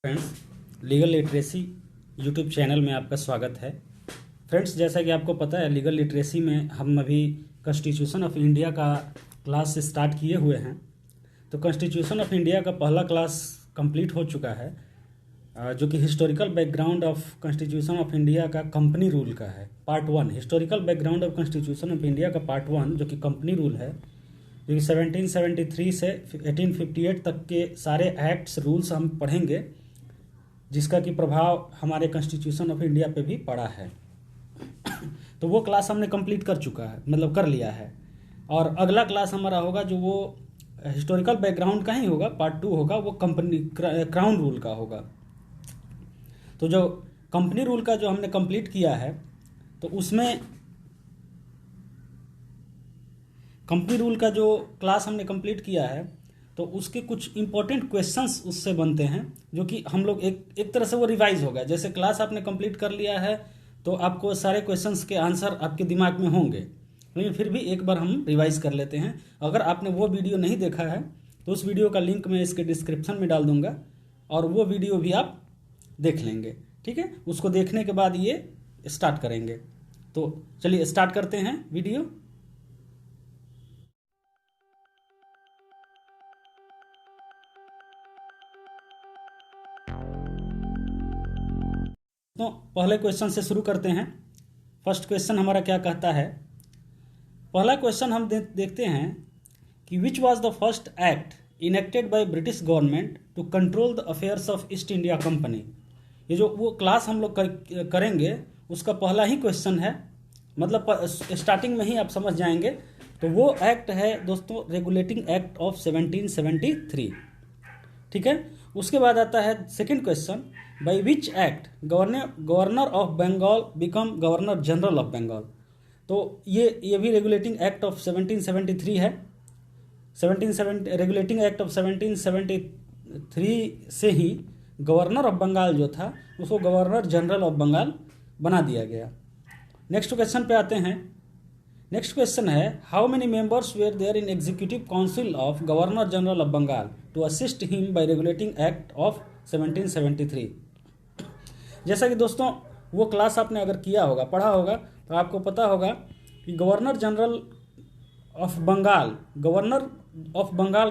Friends, legal literacy YouTube channel में आपका स्वागत है। फ्रेंड्स, जैसा कि आपको पता है, लीगल लिटरेसी में हम अभी कॉन्स्टिट्यूशन ऑफ इंडिया का क्लास स्टार्ट किए हुए हैं। तो कॉन्स्टिट्यूशन ऑफ इंडिया का पहला क्लास कंप्लीट हो चुका है, जो कि historical background of constitution of India का कंपनी रूल का है। Part 1 historical background of constitution of India का पार्ट 1 जो कि कंपनी रूल है, जो कि 1773 से 1858 तक के सारे एक्ट्स रूल्स हम पढ़ेंगे, जिसका कि प्रभाव हमारे कॉन्स्टिट्यूशन ऑफ इंडिया पे भी पड़ा है। तो वो क्लास हमने कंप्लीट कर चुका है, मतलब कर लिया है। और अगला क्लास हमारा होगा जो वो हिस्टोरिकल बैकग्राउंड का ही होगा, पार्ट 2 होगा, वो कंपनी क्राउन रूल का होगा। तो जो कंपनी रूल का जो हमने कंप्लीट किया है, तो उसमें कंपनी रूल का जो क्लास हमने कंप्लीट किया है, तो उसके कुछ इंपॉर्टेंट क्वेश्चंस उससे बनते हैं, जो कि हम लोग एक तरह से वो रिवाइज होगा। जैसे क्लास आपने कंप्लीट कर लिया है तो आपको सारे क्वेश्चंस के आंसर आपके दिमाग में होंगे, लेकिन फिर भी एक बार हम रिवाइज कर लेते हैं। अगर आपने वो वीडियो नहीं देखा है तो उस वीडियो का लिंक मैं इसके डिस्क्रिप्शन में डाल दूंगा, और वो वीडियो भी आप देख लेंगे। ठीक है, उसको देखने के बाद ये स्टार्ट करेंगे। तो चलिए स्टार्ट करते हैं वीडियो। तो पहले क्वेश्चन से शुरू करते हैं। फर्स्ट क्वेश्चन हमारा क्या कहता है? पहला क्वेश्चन हम देखते हैं कि which was the first act enacted by British government to control the affairs of East India company. ये जो वो क्लास हम लोग करेंगे उसका पहला ही क्वेश्चन है, मतलब स्टार्टिंग में ही आप समझ जाएंगे। तो वो एक्ट है दोस्तों रेगुलेटिंग एक्ट ऑफ 1773। ठीक है, उसके बाद आता है second question, by which act governor of Bengal become governor general of Bengal. तो ये भी रेगुलेटिंग एक्ट ऑफ 1773 है। रेगुलेटिंग एक्ट ऑफ 1773 से ही गवर्नर ऑफ बंगाल जो था उसको गवर्नर जनरल ऑफ बंगाल बना दिया गया। नेक्स्ट क्वेश्चन पे आते हैं। नेक्स्ट क्वेश्चन है, how many members were there in executive council of governor general of Bengal to assist him by regulating act of 1773। जैसा कि दोस्तों वो क्लास आपने अगर किया होगा, पढ़ा होगा, तो आपको पता होगा कि गवर्नर जनरल ऑफ बंगाल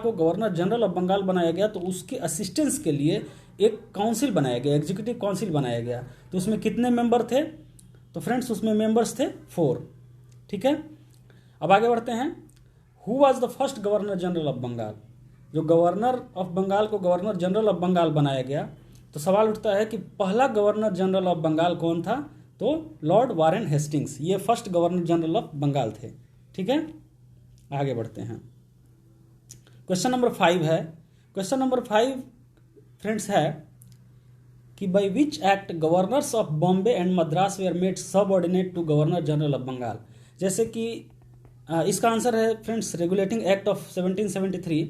को गवर्नर जनरल ऑफ बंगाल बनाया गया। तो उसके असिस्टेंस के लिए एक काउंसिल बनाया गया, एग्जीक्यूटिव काउंसिल बनाया गया। तो उसमें कितने मेंबर थे? तो फ्रेंड्स उसमें मेंबर्स थे 4। ठीक है, अब आगे बढ़ते हैं। Who was the first governor general of Bengal? जो गवर्नर ऑफ बंगाल को गवर्नर जनरल ऑफ बंगाल बनाया गया, तो सवाल उठता है कि पहला गवर्नर जनरल ऑफ बंगाल कौन था? तो लॉर्ड वारेन हेस्टिंग्स, ये first governor general of Bengal थे। ठीक है, आगे बढ़ते हैं। क्वेश्चन नंबर 5 है। क्वेश्चन नंबर 5 फ्रेंड्स है कि by which act governors of Bombay and Madras were made subordinate to governor general of Bengal. जैसे कि इसका आंसर है फ्रेंड्स रेगुलेटिंग एक्ट ऑफ 1773।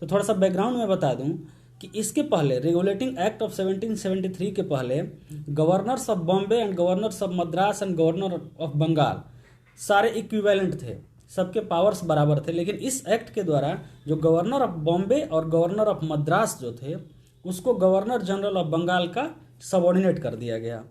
तो थोड़ा सा बैकग्राउंड में बता दूं कि इसके पहले रेगुलेटिंग एक्ट ऑफ 1773 के पहले governors of Bombay and governors of Madras and governor of Bengal सारे इक्विवेलेंट थे, सबके पावर्स बराबर थे। लेकिन इस एक्ट के द्वारा जो गवर्नर ऑफ बॉम्बे और गवर्नर ऑफ मद्रास जो थे उसको गवर्नर जनरल ऑफ बंगाल का सबऑर्डिनेट कर दिया गया।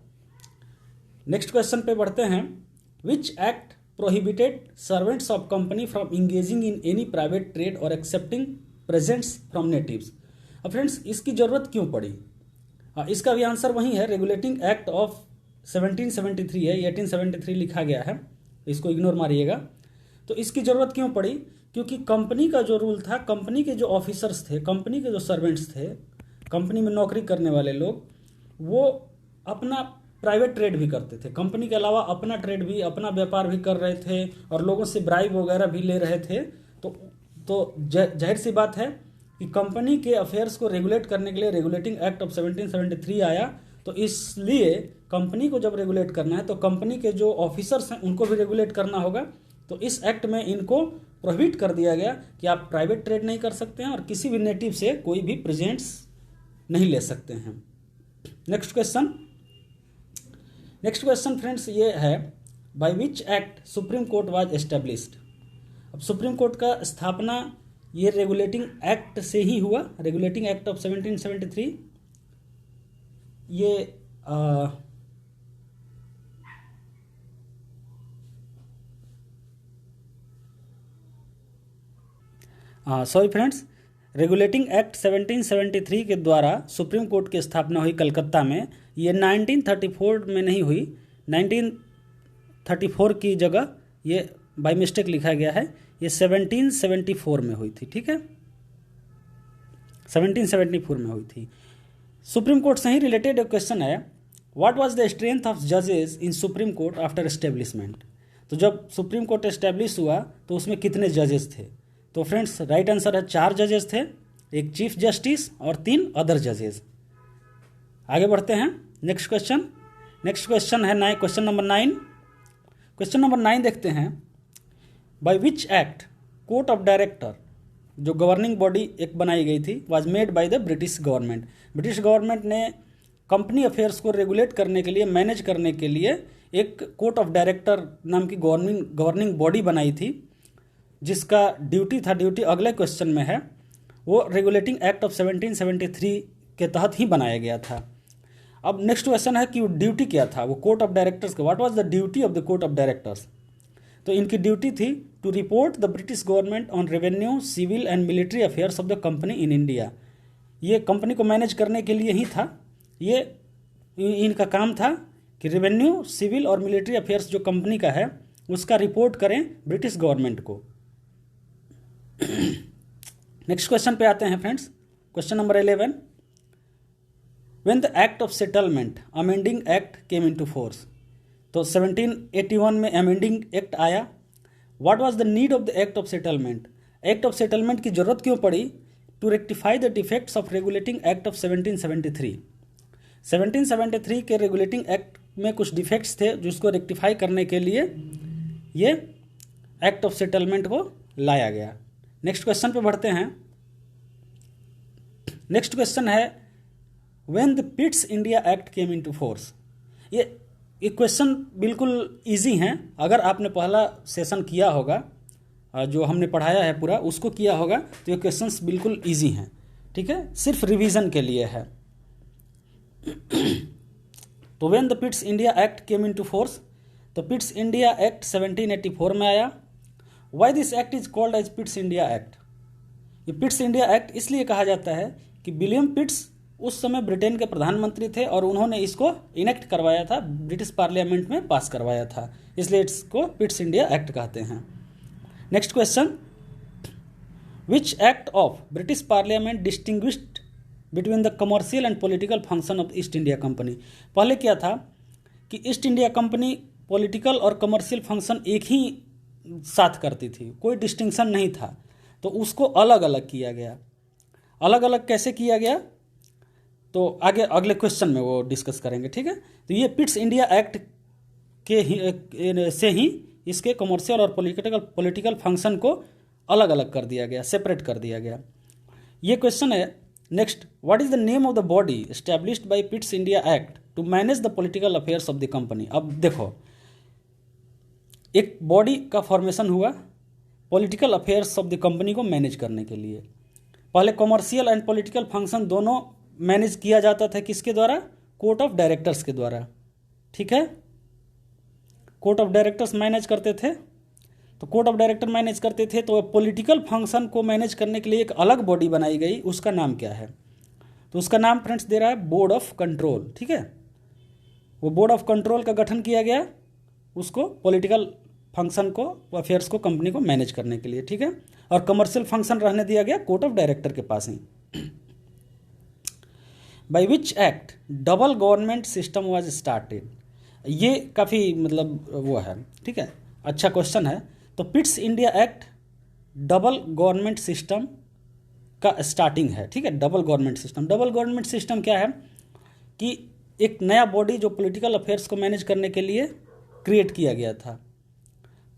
नेक्स्ट क्वेश्चन पे बढ़ते हैं। Which act prohibited servants of company from engaging in any private trade और एक्सेप्टिंग प्रेजेंट्स फ्रॉम नेटिव्स। अब फ्रेंड्स इसकी जरूरत क्यों पड़ी? इसका भी आंसर वही है, रेगुलेटिंग एक्ट ऑफ 1773 है, 1873 लिखा गया है, इसको इग्नोर मारिएगा। तो इसकी जरूरत क्यों पड़ी? क्योंकि कंपनी का जो रूल था, कंपनी के जो ऑफिसर्स थे, कंपनी के जो सर्वेंट्स थे, कंपनी में नौकरी करने वाले लोग, वो अपना प्राइवेट ट्रेड भी करते थे, कंपनी के अलावा अपना ट्रेड भी, अपना व्यापार भी कर रहे थे, और लोगों से ब्राइब वगैरह भी ले रहे थे। तो जाहिर सी बात है कि कंपनी के अफेयर्स को रेगुलेट करने के लिए रेगुलेटिंग एक्ट ऑफ 1773 आया। तो इसलिए कंपनी को जब रेगुलेट करना है तो कंपनी के जो ऑफिसर्स हैं उनको भी रेगुलेट करना होगा। तो इस एक्ट में इनको प्रोहिबिट कर दिया गया कि आप प्राइवेट ट्रेड नहीं कर सकते हैं और किसी भी नेटिव से कोई भी प्रेजेंट्स नहीं ले सकते हैं। नेक्स्ट क्वेश्चन फ्रेंड्स ये है, by which act supreme court was established. अब सुप्रीम कोर्ट का स्थापना ये रेगुलेटिंग एक्ट से ही हुआ, रेगुलेटिंग एक्ट ऑफ 1773। ये सॉरी फ्रेंड्स, रेगुलेटिंग एक्ट 1773 के द्वारा सुप्रीम कोर्ट की स्थापना हुई कलकत्ता में। ये 1934 में नहीं हुई, 1934 की जगह ये बाय मिस्टेक लिखा गया है, ये 1774 में हुई थी। ठीक है, 1774 में हुई थी। सुप्रीम कोर्ट से ही रिलेटेड एक क्वेश्चन है, what was the strength of जजेस इन सुप्रीम कोर्ट आफ्टर एस्टेब्लिशमेंट। तो जब सुप्रीम कोर्ट एस्टेब्लिश हुआ तो उसमें कितने जजेस थे? तो फ्रेंड्स राइट आंसर है 4 जजेस थे, एक चीफ जस्टिस और 3 अदर जजेस। आगे बढ़ते हैं नेक्स्ट क्वेश्चन है क्वेश्चन नंबर 9। क्वेश्चन नंबर 9 देखते हैं, by which act court of director, जो गवर्निंग बॉडी एक बनाई गई थी, was made by the British government. British government ने कंपनी अफेयर्स को रेगुलेट करने के लिए, मैनेज करने के लिए एक कोर्ट ऑफ डायरेक्टर नाम की गवर्निंग बॉडी बनाई थी, जिसका ड्यूटी अगले क्वेश्चन में है, वो रेगुलेटिंग एक्ट ऑफ 1773 के तहत ही बनाया गया था। अब नेक्स्ट क्वेश्चन है कि वो ड्यूटी क्या था, वो कोर्ट ऑफ डायरेक्टर्स का, what was the duty of the court of directors. तो इनकी ड्यूटी थी to report the British government on revenue, civil and military affairs of the company in India. ये कंपनी को manage करने के लिए ही था, ये इनका काम था कि रेवेन्यू, सिविल और मिलिट्री अफेयर्स जो कंपनी का है उसका रिपोर्ट करें ब्रिटिश गवर्नमेंट को। नेक्स्ट क्वेश्चन पे आते हैं friends, question number 11। When the act of settlement amending act came into force. तो 1781 में अमेंडिंग एक्ट आया। What was the need of the act of settlement. Act of settlement की जरूरत क्यों पड़ी? To rectify the defects of regulating act of 1773। 1773 के regulating act में कुछ डिफेक्ट्स थे जिसको रेक्टिफाई करने के लिए ये एक्ट ऑफ सेटलमेंट को लाया गया। नेक्स्ट क्वेश्चन पे बढ़ते हैं। नेक्स्ट क्वेश्चन है, when the Pitt's India act came into force. ये क्वेश्चन बिल्कुल इजी हैं, अगर आपने पहला सेशन किया होगा, जो हमने पढ़ाया है पूरा उसको किया होगा, तो ये क्वेश्चंस बिल्कुल इजी हैं। ठीक है, सिर्फ रिवीजन के लिए है। तो when the Pitt's India act came into force, तो पिट्स इंडिया एक्ट 1784 में आया। Why this act is called as Pitt's India act. ये पिट्स इंडिया एक्ट इसलिए कहा जाता है कि विलियम पिट्स उस समय ब्रिटेन के प्रधानमंत्री थे और उन्होंने इसको इनेक्ट करवाया था, ब्रिटिश पार्लियामेंट में पास करवाया था, इसलिए इसको पिट्स इंडिया एक्ट कहते हैं। Next question, which act of British parliament distinguished between the commercial and political function of East India company. पहले क्या था कि ईस्ट इंडिया कंपनी पॉलिटिकल और कमर्शियल फंक्शन एक ही साथ करती थी, कोई डिस्टिंक्शन नहीं था, तो उसको अलग अलग किया गया। अलग अलग कैसे किया गया तो आगे अगले क्वेश्चन में वो डिस्कस करेंगे। ठीक है, तो ये पिट्स इंडिया एक्ट के से ही इसके कमर्शियल और पॉलिटिकल फंक्शन को अलग अलग कर दिया गया, सेपरेट कर दिया गया। ये क्वेश्चन है next, what is the name of the body established by Pitt's India act to manage the political affairs of the company. अब देखो, एक बॉडी का फॉर्मेशन हुआ political affairs of the company को मैनेज करने के लिए। पहले कमर्शियल एंड पॉलिटिकल फंक्शन दोनों मैनेज किया जाता था किसके द्वारा? कोर्ट ऑफ डायरेक्टर्स के द्वारा। ठीक है, कोर्ट ऑफ डायरेक्टर्स मैनेज करते थे। तो कोर्ट ऑफ डायरेक्टर मैनेज करते थे, तो पॉलिटिकल फंक्शन को मैनेज करने के लिए एक अलग बॉडी बनाई गई, उसका नाम क्या है? तो उसका नाम फ्रेंड्स दे रहा है बोर्ड ऑफ कंट्रोल। ठीक है, वो बोर्ड ऑफ कंट्रोल का गठन किया गया उसको पॉलिटिकल फंक्शन को, अफेयर्स को, कंपनी को मैनेज करने के लिए। ठीक है, और कमर्शियल फंक्शन रहने दिया गया कोर्ट ऑफ डायरेक्टर के पास ही। By which act double government system was started. ये काफ़ी मतलब वो है। ठीक है, अच्छा क्वेश्चन है। तो Pitt's India act double government system का स्टार्टिंग है। ठीक है, डबल गवर्नमेंट सिस्टम क्या है कि एक नया बॉडी जो पॉलिटिकल अफेयर्स को मैनेज करने के लिए क्रिएट किया गया था।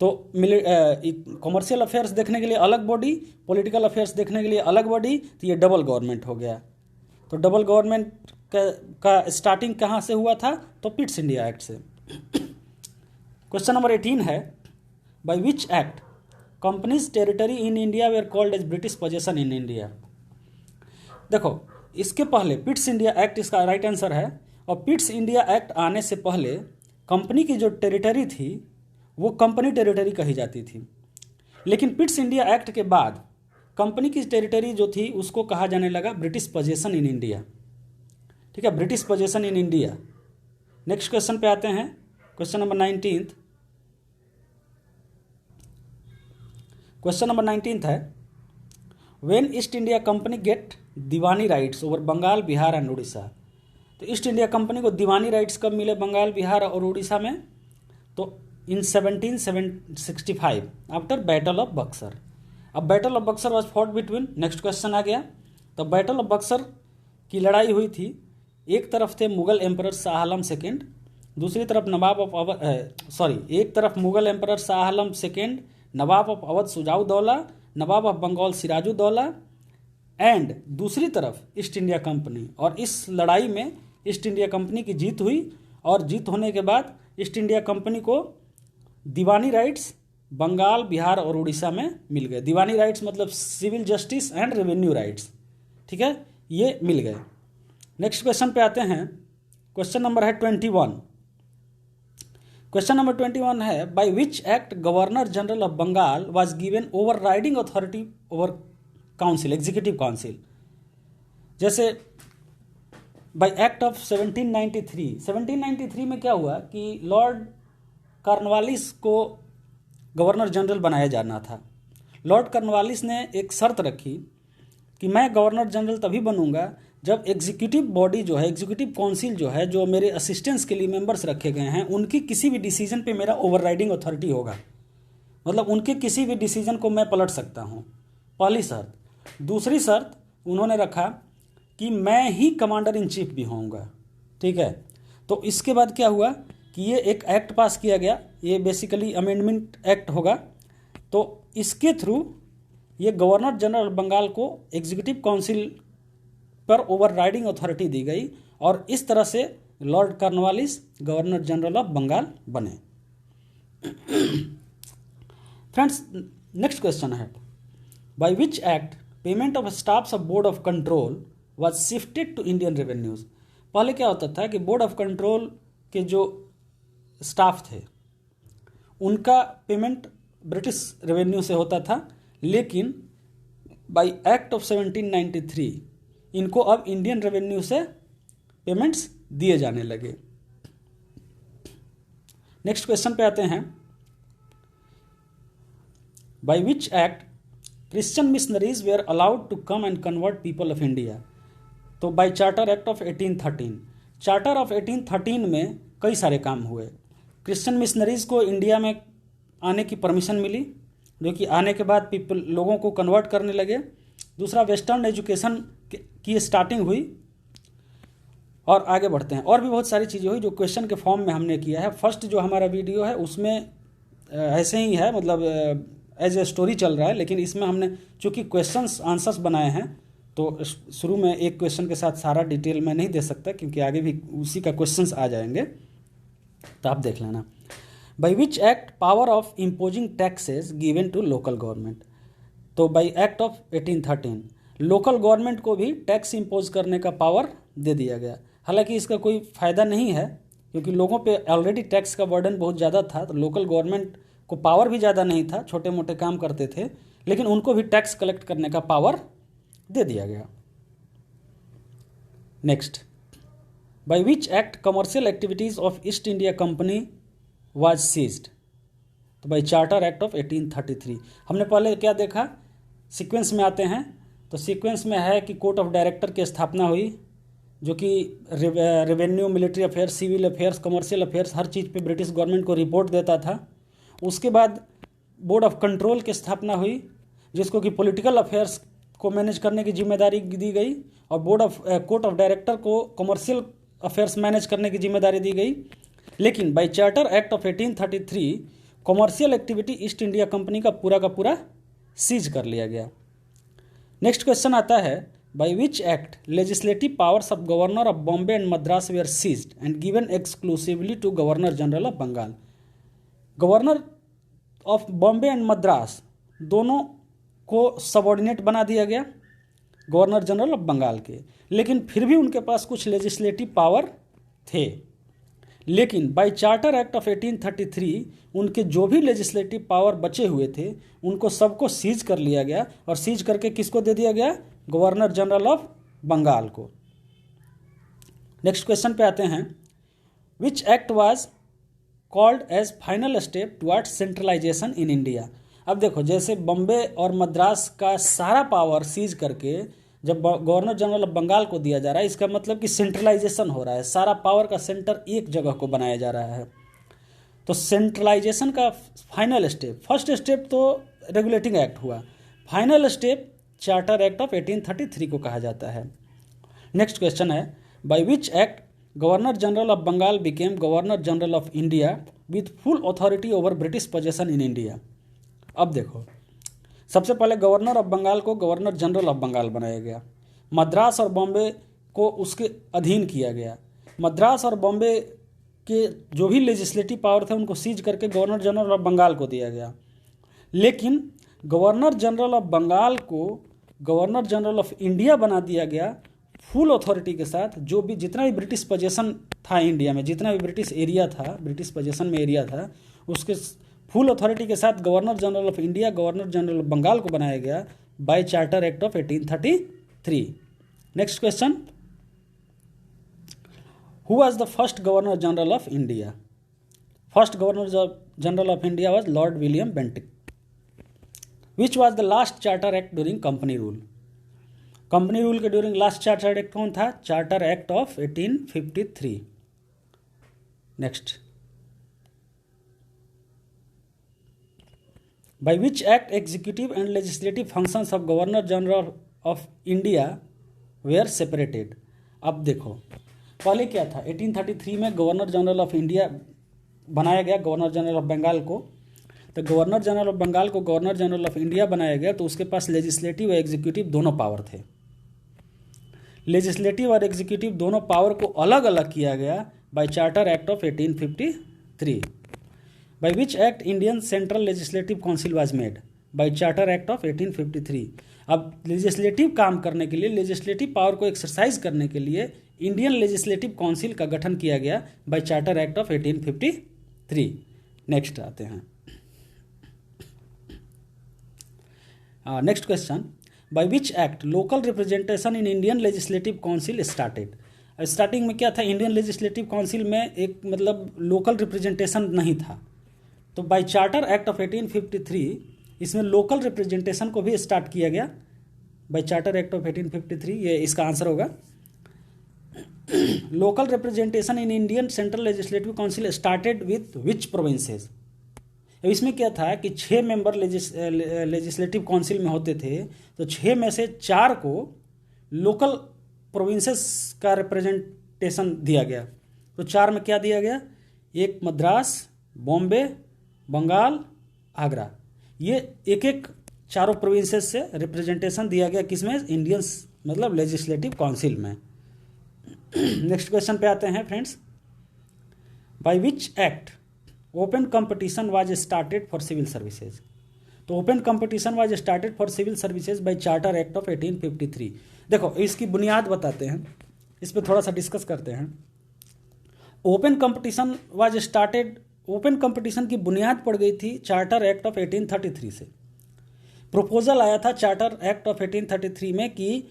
तो कमर्शियल अफेयर्स देखने के लिए अलग बॉडी, पॉलिटिकल अफेयर्स देखने के लिए अलग बॉडी, तो ये डबल गवर्नमेंट हो गया। तो डबल गवर्नमेंट का स्टार्टिंग कहाँ से हुआ था? तो पिट्स इंडिया एक्ट से। क्वेश्चन नंबर 18 है, by which act companies territory in India were called as British possession in India. देखो, इसके पहले पिट्स इंडिया एक्ट इसका राइट आंसर है, और पिट्स इंडिया एक्ट आने से पहले कंपनी की जो टेरिटरी थी वो कंपनी टेरिटरी कही जाती थी, लेकिन पिट्स इंडिया एक्ट के बाद कंपनी की टेरिटरी जो थी उसको कहा जाने लगा ब्रिटिश पोजेशन इन इंडिया। ठीक है, British possession in India. Next question पे आते हैं, क्वेश्चन नंबर 19। क्वेश्चन नंबर 19 है, when East India company get Diwani rights over Bengal, Bihar and Orissa. तो ईस्ट इंडिया कंपनी को दीवानी राइट्स कब मिले बंगाल, बिहार और उड़ीसा में? तो in 1765 after battle of Buxar. अब battle of Buxar was fought between, next question आ गया। तो बैटल ऑफ बक्सर की लड़ाई हुई थी, एक तरफ थे मुगल एम्परर शाह आलम सेकेंड, दूसरी तरफ एक तरफ Mughal emperor Shah Alam second, Nawab of Awadh Shujauddaula, Nawab of Bengal Sirajuddaula and दूसरी तरफ ईस्ट इंडिया कंपनी। और इस लड़ाई में ईस्ट इंडिया कंपनी की जीत हुई और जीत होने के बाद ईस्ट इंडिया कंपनी को दीवानी राइट्स बंगाल, बिहार और उड़ीसा में मिल गए। दीवानी राइट्स मतलब civil justice and revenue rights. ठीक है, ये मिल गए। नेक्स्ट क्वेश्चन पे आते हैं, क्वेश्चन नंबर है 21। क्वेश्चन नंबर 21 है, by which act governor general of Bengal was given over riding authority over council, executive council. जैसे बाय एक्ट ऑफ 1793 में क्या हुआ कि लॉर्ड कॉर्नवालिस को गवर्नर जनरल बनाया जाना था। लॉर्ड कॉर्नवालिस ने एक शर्त रखी कि मैं गवर्नर जनरल तभी बनूंगा जब एग्जीक्यूटिव बॉडी जो है, एग्जीक्यूटिव काउंसिल जो है, जो मेरे असिस्टेंट्स के लिए मेंबर्स रखे गए हैं, उनकी किसी भी डिसीजन पे मेरा ओवरराइडिंग अथॉरिटी होगा। मतलब उनके किसी भी डिसीजन को मैं पलट सकता हूँ, पहली शर्त। दूसरी शर्त उन्होंने रखा कि मैं ही कमांडर इन चीफ भी होऊंगा। ठीक है, तो इसके बाद क्या हुआ कि ये एक एक्ट पास किया गया, ये बेसिकली अमेंडमेंट एक्ट होगा। तो इसके थ्रू ये गवर्नर जनरल बंगाल को एग्जीक्यूटिव काउंसिल पर ओवरराइडिंग अथॉरिटी दी गई और इस तरह से lord Cornwallis governor general of Bengal बने। फ्रेंड्स, नेक्स्ट क्वेश्चन है, by which act payment of staffs of board of control was shifted to Indian revenues. पहले क्या होता था कि बोर्ड ऑफ कंट्रोल के जो स्टाफ थे उनका पेमेंट ब्रिटिश रेवेन्यू से होता था, लेकिन बाय एक्ट ऑफ 1793 इनको अब इंडियन रेवेन्यू से पेमेंट्स दिए जाने लगे। नेक्स्ट क्वेश्चन पे आते हैं, by which act Christian missionaries were allowed to come and convert people of India. तो by charter act of 1813। Charter of 1813 में कई सारे काम हुए। क्रिश्चियन मिशनरीज को इंडिया में आने की परमिशन मिली, जो कि आने के बाद लोगों को कन्वर्ट करने लगे। दूसरा, वेस्टर्न एजुकेशन की स्टार्टिंग हुई और आगे बढ़ते हैं। और भी बहुत सारी चीज़ें हुई जो क्वेश्चन के फॉर्म में हमने किया है। फर्स्ट जो हमारा वीडियो है उसमें ऐसे ही है, मतलब एज ए स्टोरी चल रहा है, लेकिन इसमें हमने चूँकि क्वेश्चंस आंसर्स बनाए हैं तो शुरू में एक क्वेश्चन के साथ सारा डिटेल मैं नहीं दे सकता, क्योंकि आगे भी उसी का क्वेश्चंस आ जाएंगे, तो आप देख लेना। By which act power of imposing taxes given to local government. तो by act of 1813 local government को भी टैक्स इम्पोज करने का पावर दे दिया गया। हालांकि इसका कोई फ़ायदा नहीं है, क्योंकि लोगों पे ऑलरेडी टैक्स का बर्डन बहुत ज़्यादा था, तो लोकल गवर्नमेंट को पावर भी ज़्यादा नहीं था, छोटे मोटे काम करते थे, लेकिन उनको भी टैक्स कलेक्ट करने का पावर दे दिया गया। Next, by which act commercial activities of East India Company was ceased. तो बाय चार्टर एक्ट ऑफ 1833। हमने पहले क्या देखा, सीक्वेंस में आते हैं, तो सीक्वेंस में है कि कोर्ट ऑफ डायरेक्टर की स्थापना हुई, जो कि revenue, military affairs, civil affairs, commercial affairs, हर चीज़ पे ब्रिटिश गवर्नमेंट को रिपोर्ट देता था। उसके बाद बोर्ड ऑफ कंट्रोल की स्थापना हुई, जिसको कि पॉलिटिकल अफेयर्स को मैनेज करने की जिम्मेदारी दी गई, और कोर्ट ऑफ डायरेक्टर को कमर्शियल अफेयर्स मैनेज करने की जिम्मेदारी दी गई। लेकिन by charter act of 1833 commercial activity East India Company का पूरा सीज कर लिया गया। नेक्स्ट क्वेश्चन आता है, by which act legislative powers of governor of Bombay and Madras were ceased and given exclusively to governor general of Bengal. Governor of Bombay and Madras दोनों को subordinate बना दिया गया गवर्नर जनरल ऑफ बंगाल के, लेकिन फिर भी उनके पास कुछ लेजिस्लेटिव पावर थे। लेकिन बाय चार्टर एक्ट ऑफ 1833 उनके जो भी लेजिस्लेटिव पावर बचे हुए थे उनको सबको सीज कर लिया गया, और सीज करके किसको दे दिया गया? गवर्नर जनरल ऑफ बंगाल को। नेक्स्ट क्वेश्चन पे आते हैं। Which act was called as final step towards centralisation in India? अब देखो, जैसे बॉम्बे और मद्रास का सारा पावर सीज करके जब गवर्नर जनरल ऑफ बंगाल को दिया जा रहा है, इसका मतलब कि सेंट्रलाइजेशन हो रहा है, सारा पावर का सेंटर एक जगह को बनाया जा रहा है। तो सेंट्रलाइजेशन का फाइनल स्टेप, फर्स्ट स्टेप तो रेगुलेटिंग एक्ट हुआ, final step charter act of 1833 को कहा जाता है। नेक्स्ट क्वेश्चन है, by which act governor general of Bengal became governor general of India with full authority over British possession in India? अब देखो, सबसे पहले गवर्नर ऑफ बंगाल को गवर्नर जनरल ऑफ बंगाल बनाया गया, मद्रास और बॉम्बे को उसके अधीन किया गया, मद्रास और बॉम्बे के जो भी लेजिस्लेटिव पावर थे उनको सीज करके गवर्नर जनरल ऑफ बंगाल को दिया गया। लेकिन गवर्नर जनरल ऑफ बंगाल को गवर्नर जनरल ऑफ इंडिया बना दिया गया फुल अथॉरिटी के साथ। जो भी जितना भी ब्रिटिश पोजेशन था इंडिया में, जितना भी ब्रिटिश एरिया था, ब्रिटिश पोजेशन में एरिया था, उसके फुल अथॉरिटी के साथ governor general of India governor general of Bengal को बनाया गया by charter act of 1833। Next question, who was the first governor general of India? First governor general of India was lord William Bentinck. Which was the last charter act during company rule? Company rule के during last charter act कौन था? Charter act of 1853। Next, by which act executive and legislative functions of governor general of India were separated? अब देखो, पहले क्या था? 1833 में governor general of India बनाया गया गवर्नर जनरल ऑफ बंगाल को। तो गवर्नर जनरल ऑफ बंगाल को गवर्नर जनरल ऑफ इंडिया बनाया गया, तो उसके पास लेजिस्लेटिव और एग्जीक्यूटिव दोनों पावर थे। लेजिस्लेटिव और एग्जीक्यूटिव दोनों पावर को अलग अलग किया गया by charter act of 1853। By which act Indian Central Legislative Council was made? By Charter Act of 1853। अब लेजिस्लेटिव काम करने के लिए, लेजिस्लेटिव पावर को एक्सरसाइज करने के लिए इंडियन लेजिस्लेटिव काउंसिल का गठन किया गया by charter act of 1853। Next आते हैं, next question, by which act local representation in Indian legislative council started? Starting में क्या था? इंडियन लेजिस्लेटिव काउंसिल में एक मतलब लोकल रिप्रेजेंटेशन नहीं था, तो बाय चार्टर एक्ट ऑफ 1853 इसमें लोकल रिप्रेजेंटेशन को भी स्टार्ट किया गया बाय चार्टर एक्ट ऑफ 1853। ये इसका आंसर होगा। Local representation in Indian central legislative council started with which provinces? इसमें क्या था कि 6 मेंबर लेजिस्लेटिव काउंसिल में होते थे, तो 6 में से 4 को लोकल प्रोविंसेस का रिप्रेजेंटेशन दिया गया। तो 4 में क्या दिया गया? एक मद्रास, बॉम्बे, बंगाल, आगरा, ये एक एक चारों प्रोविंसेस से रिप्रेजेंटेशन दिया गया किसमें? इंडियन मतलब लेजिस्लेटिव काउंसिल में। नेक्स्ट क्वेश्चन पे आते हैं friends, by which act open competition was started for civil services? तो open competition was started for civil services by charter act of 1853। देखो, इसकी बुनियाद बताते हैं, इस पर थोड़ा सा डिस्कस करते हैं। Open competition was started, open competition की बुनियाद पड़ गई थी चार्टर एक्ट ऑफ 1833 से। प्रपोजल आया था चार्टर एक्ट ऑफ 1833 में कि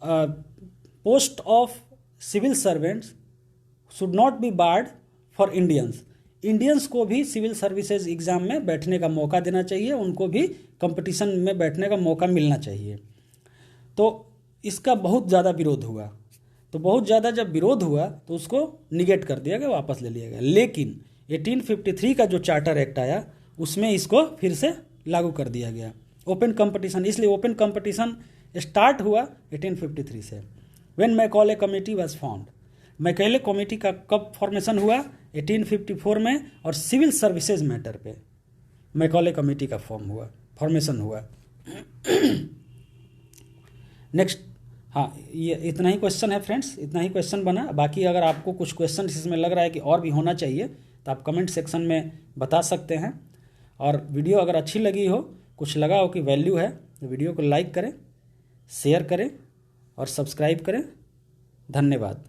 post of civil servants should not be barred for Indians. Indians को भी सिविल सर्विसेज एग्जाम में बैठने का मौका देना चाहिए, उनको भी कंपटीशन में बैठने का मौका मिलना चाहिए। तो इसका बहुत ज़्यादा विरोध हुआ, तो बहुत ज़्यादा जब विरोध हुआ तो उसको निगेट कर दिया गया, वापस ले लिया गया। लेकिन 1853 का जो चार्टर एक्ट आया उसमें इसको फिर से लागू कर दिया गया ओपन कंपटीशन। इसलिए ओपन कंपटीशन स्टार्ट हुआ 1853 से। When Macaulay committee was formed, Macaulay committee का कब फॉर्मेशन हुआ? 1854 में, और सिविल सर्विसेज मैटर पे मैकॉले कमेटी का फॉर्मेशन हुआ। नेक्स्ट, हाँ, ये इतना ही क्वेश्चन है फ्रेंड्स, इतना ही क्वेश्चन बना। बाकी अगर आपको कुछ क्वेश्चन इसमें लग रहा है कि और भी होना चाहिए तो आप कमेंट सेक्शन में बता सकते हैं। और वीडियो अगर अच्छी लगी हो, कुछ लगा हो कि वैल्यू है, तो वीडियो को लाइक करें, शेयर करें और सब्सक्राइब करें। धन्यवाद।